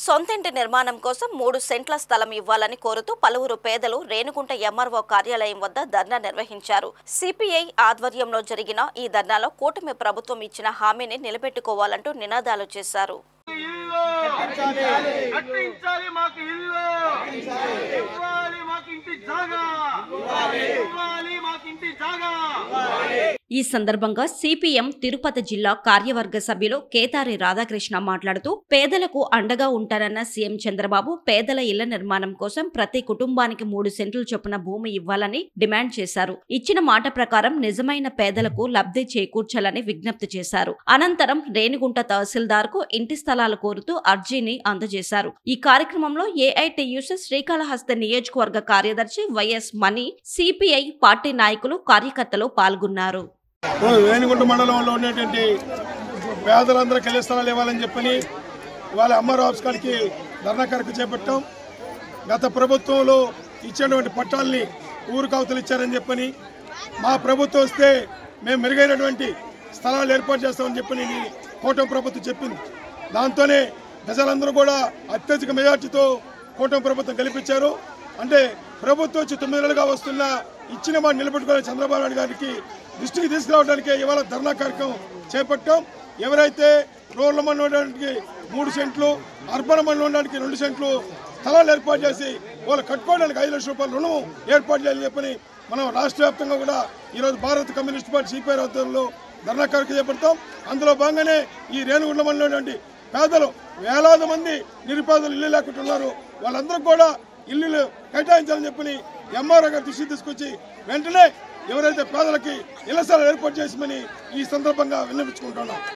సొంతింటి నిర్మాణం కోసం 3 సెంట్ల స్థలం ఇవ్వాలని కోరుతూ పలువురు పేదలు రేణుగుంట ఎంఆర్ఓ కార్యాలయం వద్ద ధర్నా నిర్వహించారు. సిపిఐ ఆధ్వర్యంలో జరిగిన ఈ ధర్నాలో కూటమి ప్రభుత్వం ఇచ్చిన హామీని నిలబెట్టుకోవాలంటూ నినాదాలు చేశారు. ఈ సందర్భంగా సిపిఎం తిరుపతి జిల్లా కార్యవర్గ సభ్యులు కేతారి రాధాకృష్ణ మాట్లాడుతూ పేదలకు అండగా ఉంటారన్న సీఎం చంద్రబాబు పేదల ఇళ్ల నిర్మాణం కోసం ప్రతి కుటుంబానికి 3 సెంట్లు చొప్పున భూమి ఇవ్వాలని డిమాండ్ చేశారు. ఇచ్చిన మాట ప్రకారం నిజమైన పేదలకు లబ్ధి చేకూర్చాలని విజ్ఞప్తి చేశారు. అనంతరం రేణిగుంట తహసీల్దార్ కు ఇంటి స్థలాలు కోరుతూ అర్జీని అందజేశారు. ఈ కార్యక్రమంలో ఏఐటియుసి శ్రీకాళహస్తి నియోజకవర్గ కార్యదర్శి వైఎస్ మణి, సిపిఐ పార్టీ నాయకులు, కార్యకర్తలు పాల్గొన్నారు. రేణిగుంట మండలంలో ఉన్నటువంటి పేదలందరికీ ఇళ్ల స్థలాలు ఇవ్వాలని చెప్పని వాళ్ళ అమ్మారు ఆఫీస్ కాడికి ధర్నా కార్యక్రమం చేపట్టాం. గత ప్రభుత్వంలో ఇచ్చినటువంటి పట్టాలని ఊరు కవతలు ఇచ్చారని చెప్పని, మా ప్రభుత్వం వస్తే మేము మెరుగైనటువంటి స్థలాలు ఏర్పాటు చేస్తామని చెప్పని కూటమి ప్రభుత్వం చెప్పింది. దాంతోనే ప్రజలందరూ కూడా అత్యధిక మెజార్టీతో కూటమి ప్రభుత్వం గెలిపించారు. అంటే ప్రభుత్వం వచ్చి 9 నెలలుగా వస్తున్న ఇచ్చిన మాట నిలబెట్టుకోవాలని చంద్రబాబు నాయుడు గారికి దృష్టికి తీసుకురావడానికి ఇవాళ ధర్నా కార్యక్రమం చేపట్టాం. ఎవరైతే రూరల్ మండలం ఉండడానికి 3 సెంట్లు, అర్బన్ మండలం ఉండడానికి 2 సెంట్లు స్థలాలు ఏర్పాటు చేసి వాళ్ళు కట్టుకోవడానికి 5 లక్షల రూపాయల రుణం ఏర్పాటు చేయాలని చెప్పని మనం రాష్ట్ర వ్యాప్తంగా కూడా ఈరోజు భారత కమ్యూనిస్ట్ పార్టీ సిపిఐ ఆధ్వర్యంలో ధర్నా కార్యక్రమం చేపడతాం. అందులో భాగంగానే ఈ రేణుగుంట మండలం ఉన్నటువంటి పేదలు వేలాది మంది నిరుపేదలు ఇల్లు లేకుండా ఉన్నారు. వాళ్ళందరూ కూడా ఇల్లు కేటాయించాలని చెప్పని ఎంఆర్ఓ గారు దృష్టి తీసుకొచ్చి వెంటనే ఎవరైతే పేదలకి ఇళ్ల స్థలాలు ఏర్పాటు చేసామని ఈ సందర్భంగా విన్నపించుకుంటున్నాం.